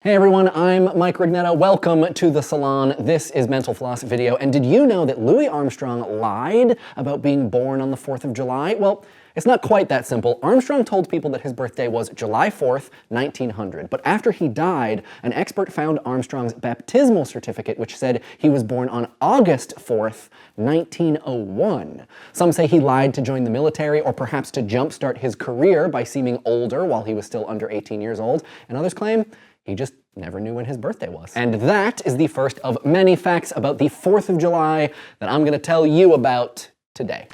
Hey everyone, I'm Mike Rignetta. Welcome to the salon. This is Mental Floss video. And did you know that Louis Armstrong lied about being born on the 4th of July? Well, it's not quite that simple. Armstrong told people that his birthday was July 4th, 1900. But after he died, an expert found Armstrong's baptismal certificate, which said he was born on August 4th, 1901. Some say he lied to join the military or perhaps to jumpstart his career by seeming older while he was still under 18 years old. And others claim he just never knew when his birthday was. And that is the first of many facts about the 4th of July that I'm gonna tell you about today.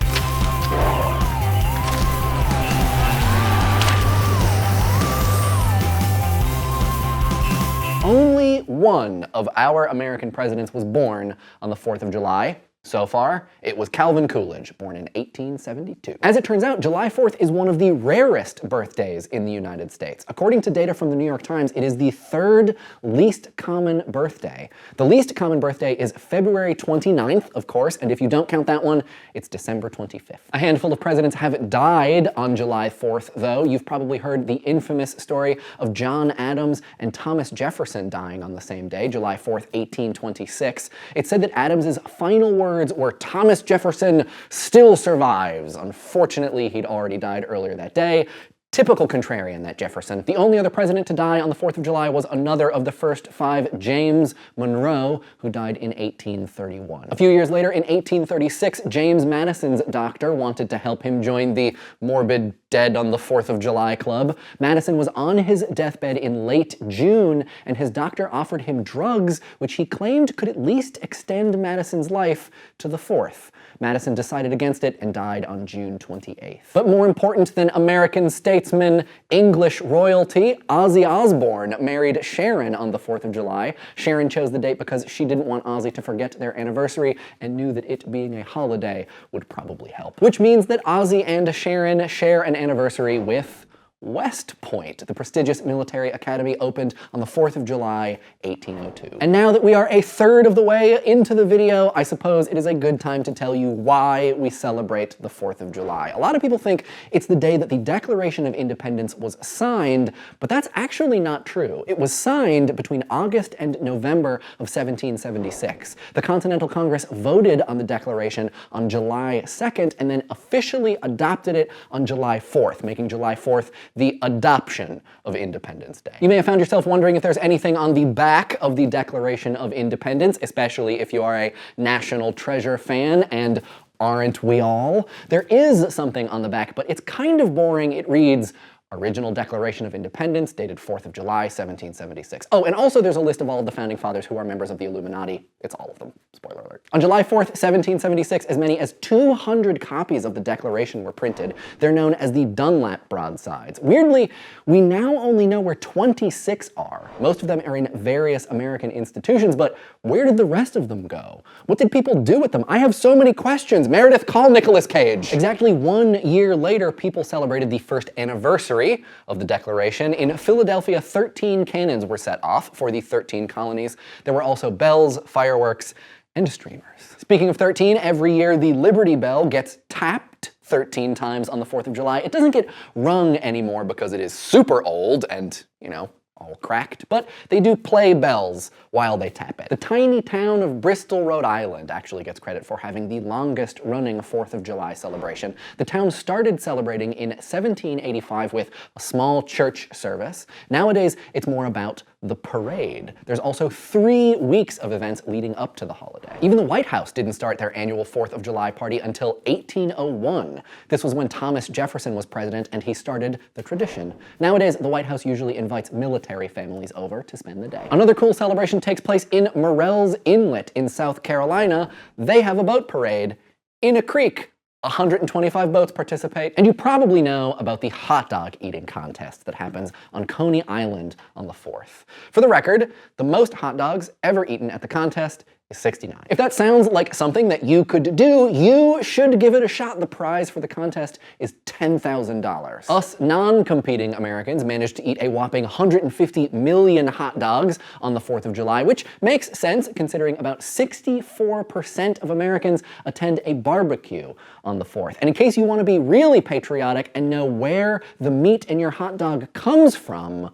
Only one of our American presidents was born on the 4th of July. So far, it was Calvin Coolidge, born in 1872. As it turns out, July 4th is one of the rarest birthdays in the United States. According to data from the New York Times, it is the third least common birthday. The least common birthday is February 29th, of course, and if you don't count that one, it's December 25th. A handful of presidents have died on July 4th, though. You've probably heard the infamous story of John Adams and Thomas Jefferson dying on the same day, July 4th, 1826. It's said that Adams's final words were, "Thomas Jefferson still survives." Unfortunately, he'd already died earlier that day. Typical contrarian, that Jefferson. The only other president to die on the 4th of July was another of the first five, James Monroe, who died in 1831. A few years later, in 1836, James Madison's doctor wanted to help him join the morbid Dead on the 4th of July club. Madison was on his deathbed in late June, and his doctor offered him drugs which he claimed could at least extend Madison's life to the 4th. Madison decided against it and died on June 28th. But more important than American statesmen, English royalty, Ozzy Osbourne married Sharon on the 4th of July. Sharon chose the date because she didn't want Ozzy to forget their anniversary and knew that it being a holiday would probably help. Which means that Ozzy and Sharon share an anniversary with West Point. The prestigious military academy opened on the 4th of July, 1802. And now that we are a third of the way into the video, I suppose it is a good time to tell you why we celebrate the 4th of July. A lot of people think it's the day that the Declaration of Independence was signed, but that's actually not true. It was signed between August and November of 1776. The Continental Congress voted on the Declaration on July 2nd and then officially adopted it on July 4th, making July 4th the adoption of Independence Day. You may have found yourself wondering if there's anything on the back of the Declaration of Independence, especially if you are a National Treasure fan, and aren't we all? There is something on the back, but it's kind of boring. It reads, Original Declaration of Independence, dated 4th of July, 1776. Oh, and also there's a list of all of the founding fathers who are members of the Illuminati. It's all of them. Spoiler alert. On July 4th, 1776, as many as 200 copies of the Declaration were printed. They're known as the Dunlap broadsides. Weirdly, we now only know where 26 are. Most of them are in various American institutions, but where did the rest of them go? What did people do with them? I have so many questions. Meredith, call Nicolas Cage. Exactly 1 year later, people celebrated the first anniversary of the Declaration. In Philadelphia, 13 cannons were set off for the 13 colonies. There were also bells, fireworks, and streamers. Speaking of 13, every year the Liberty Bell gets tapped 13 times on the 4th of July. It doesn't get rung anymore because it is super old and, you know, all cracked, but they do play bells while they tap it. The tiny town of Bristol, Rhode Island actually gets credit for having the longest running 4th of July celebration. The town started celebrating in 1785 with a small church service. Nowadays, it's more about the parade. There's also 3 weeks of events leading up to the holiday. Even the White House didn't start their annual 4th of July party until 1801. This was when Thomas Jefferson was president and he started the tradition. Nowadays, the White House usually invites military families over to spend the day. Another cool celebration takes place in Morell's Inlet in South Carolina. They have a boat parade in a creek. 125 boats participate, and you probably know about the hot dog eating contest that happens on Coney Island on the 4th. For the record, the most hot dogs ever eaten at the contest is 69. If that sounds like something that you could do, you should give it a shot. The prize for the contest is $10,000. Us non-competing Americans managed to eat a whopping 150 million hot dogs on the 4th of July, which makes sense considering about 64% of Americans attend a barbecue on the 4th. And in case you want to be really patriotic and know where the meat in your hot dog comes from,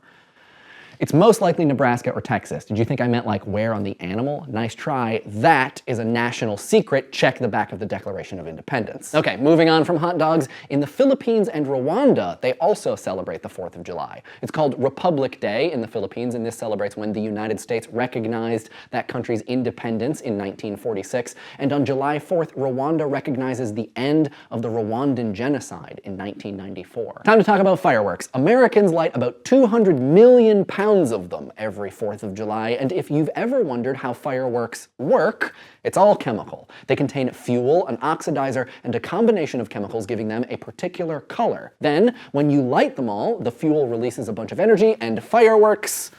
It's most likely Nebraska or Texas. Did you think I meant like where on the animal? Nice try. That is a national secret. Check the back of the Declaration of Independence. Okay, moving on from hot dogs. In the Philippines and Rwanda, they also celebrate the 4th of July. It's called Republic Day in the Philippines, and this celebrates when the United States recognized that country's independence in 1946. And on July 4th, Rwanda recognizes the end of the Rwandan genocide in 1994. Time to talk about fireworks. Americans light about 200 million pounds of them every 4th of July, and if you've ever wondered how fireworks work, it's all chemical. They contain fuel, an oxidizer, and a combination of chemicals giving them a particular color. Then, when you light them all, the fuel releases a bunch of energy, and fireworks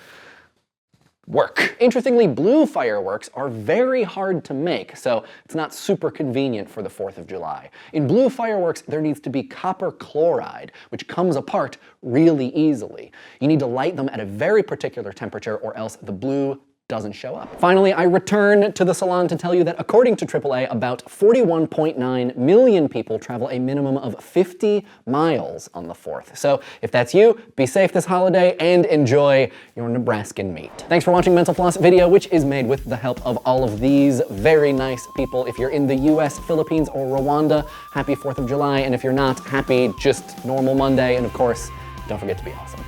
work. Interestingly, blue fireworks are very hard to make, so it's not super convenient for the 4th of July. In blue fireworks, there needs to be copper chloride, which comes apart really easily. You need to light them at a very particular temperature, or else the blue doesn't show up. Finally, I return to the salon to tell you that according to AAA, about 41.9 million people travel a minimum of 50 miles on the 4th. So if that's you, be safe this holiday and enjoy your Nebraskan meat. Thanks for watching Mental Floss video, which is made with the help of all of these very nice people. If you're in the US, Philippines, or Rwanda, happy 4th of July. And if you're not, happy just normal Monday. And of course, don't forget to be awesome.